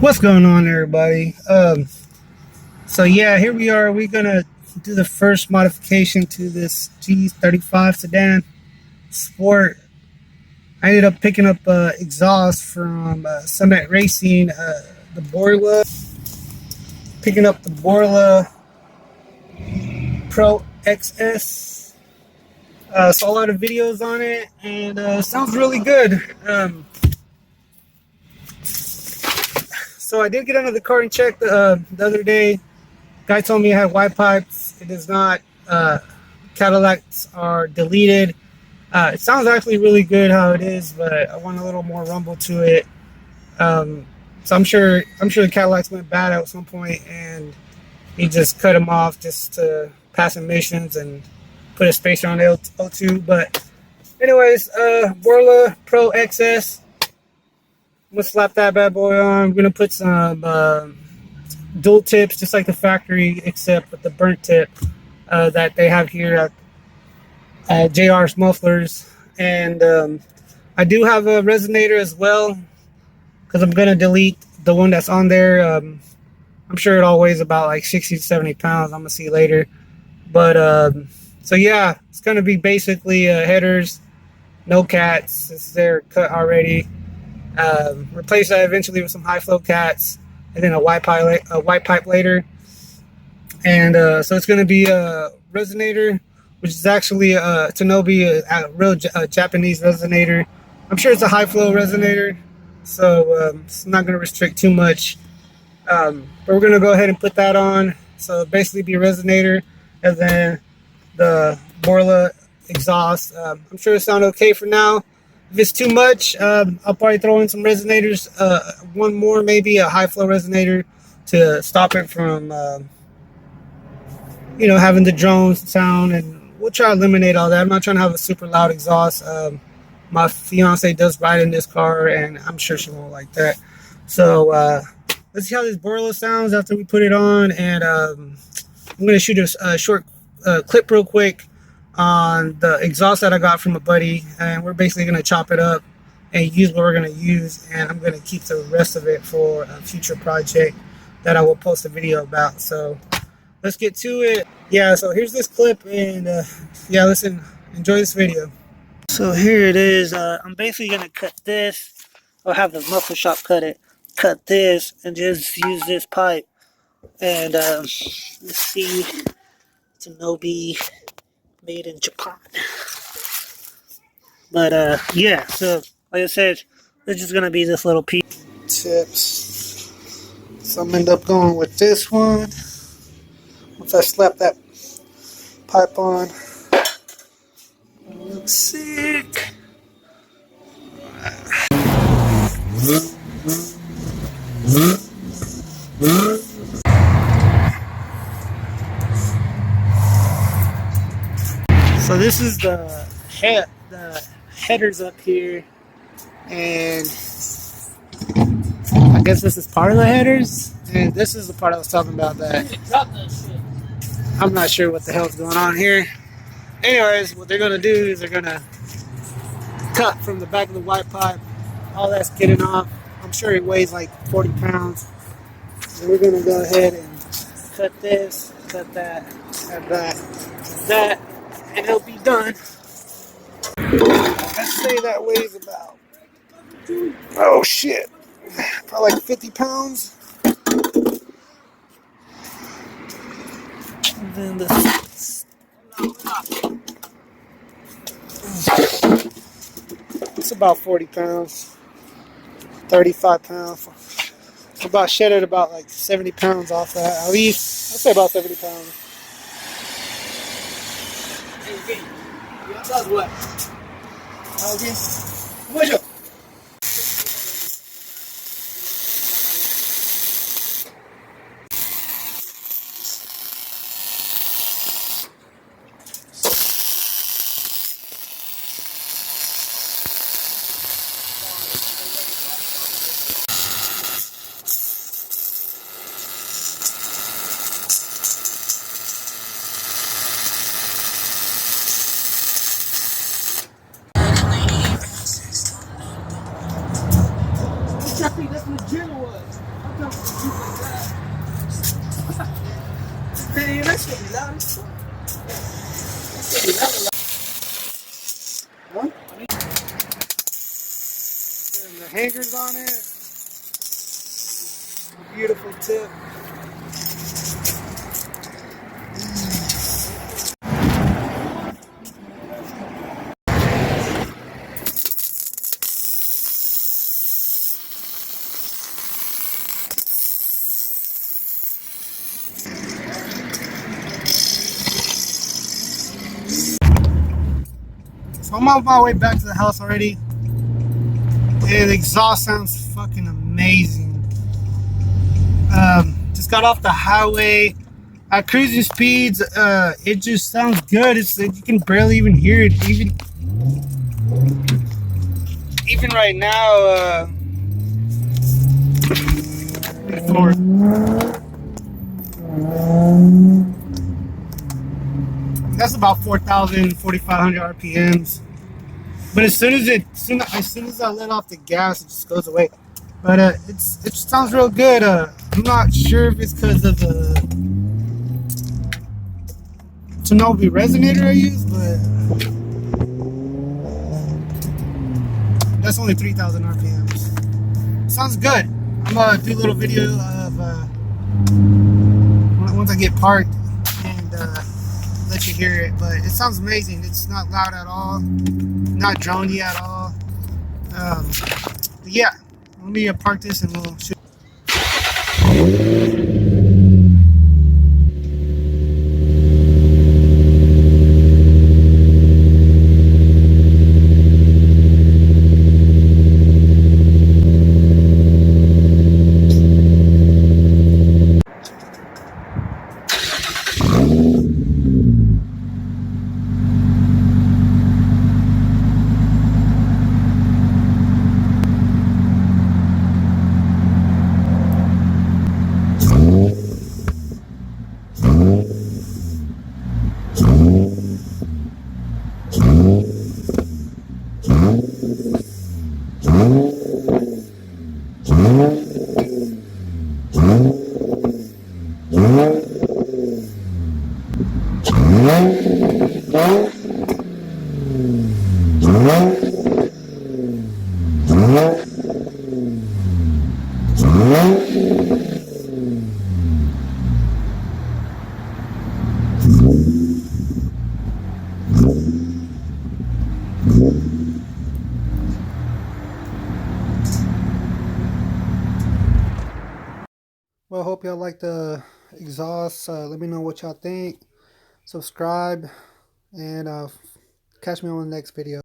What's going on, everybody? So yeah, here we are. We're gonna do the first modification to this G35 sedan Sport. I ended up picking up exhaust from Summit Racing, the Borla, picking up the Borla Pro Xs. Saw a lot of videos on it, and sounds really good. So I did get under the car and check the other day. Guy told me I had white pipes. It is not. Cadillacs are deleted. It sounds actually really good how it is, but I want a little more rumble to it. So I'm sure the Cadillacs went bad at some point, and he just cut them off just to pass emissions and put a spacer on the O2. But anyways, Borla Pro Xs. I'm gonna slap that bad boy on. I'm gonna put some dual tips, just like the factory, except with the burnt tip that they have here at JR's Mufflers. And I do have a resonator as well, because I'm gonna delete the one that's on there. I'm sure it all weighs about like 60 to 70 pounds. I'm gonna see later. But so yeah, it's gonna be basically headers, no cats. It's there cut already. Replace that eventually with some high flow cats, and then a white pipe later. And so it's going to be a resonator, which is actually a Tanabe, a real Japanese resonator. I'm sure it's a high flow resonator, so it's not going to restrict too much. But we're going to go ahead and put that on. So basically be a resonator, and then the Borla exhaust. I'm sure it sounds okay for now. If it's too much, I'll probably throw in some resonators, one more, maybe a high flow resonator to stop it from, having the drone sound, and we'll try to eliminate all that. I'm not trying to have a super loud exhaust. My fiance does ride in this car, and I'm sure she won't like that. So let's see how this Borla sounds after we put it on, and I'm going to shoot a short clip real quick on the exhaust that I got from a buddy, and we're basically going to chop it up and use what we're going to use, and I'm going to keep the rest of it for a future project that I will post a video about. So let's get to it. Yeah, so here's this clip, and yeah, listen, enjoy this video. So here it is. I'm basically going to cut this, or have the muffler shop cut this, and just use this pipe. And let's see, Tanabe, made in Japan. But yeah, so like I said, it's just gonna be this little piece. Tips. So I'm end up going with this one. Once I slap that pipe on, it looks sick. So this is the headers up here, and I guess this is part of the headers, and this is the part I was talking about that I'm not sure what the hell's going on here. Anyways, what they're gonna do is they're gonna cut from the back of the white pipe. All that's getting off. I'm sure it weighs like 40 pounds. And we're gonna go ahead and cut this, cut that, cut that, and it'll be done. Let's say that weighs about, oh shit, probably like 50 pounds. And then this, it's about 40 pounds, 35 pounds. About shedded about like 70 pounds off that, at least. I'd say about 70 pounds. Does what? Okay. Man, that should be loud as fuck. That should be loud. Huh? And the hangers on it. Beautiful tip. So I'm on my way back to the house already. And the exhaust sounds fucking amazing. Just got off the highway at cruising speeds. It just sounds good. It's like you can barely even hear it. Even right now. That's about 4,000, 4,500 RPMs. But as soon as I let off the gas, it just goes away. But it sounds real good. I'm not sure if it's because of the Tanabe Resonator I use, but that's only 3,000 RPMs. Sounds good. I'm gonna do a little video of once I get parked and let you hear it. But it sounds amazing. It's not loud at all, not drony at all. But yeah, let me park this and we'll shoot. Well, I hope y'all like the exhaust. Let me know what y'all think. Subscribe and catch me on the next video.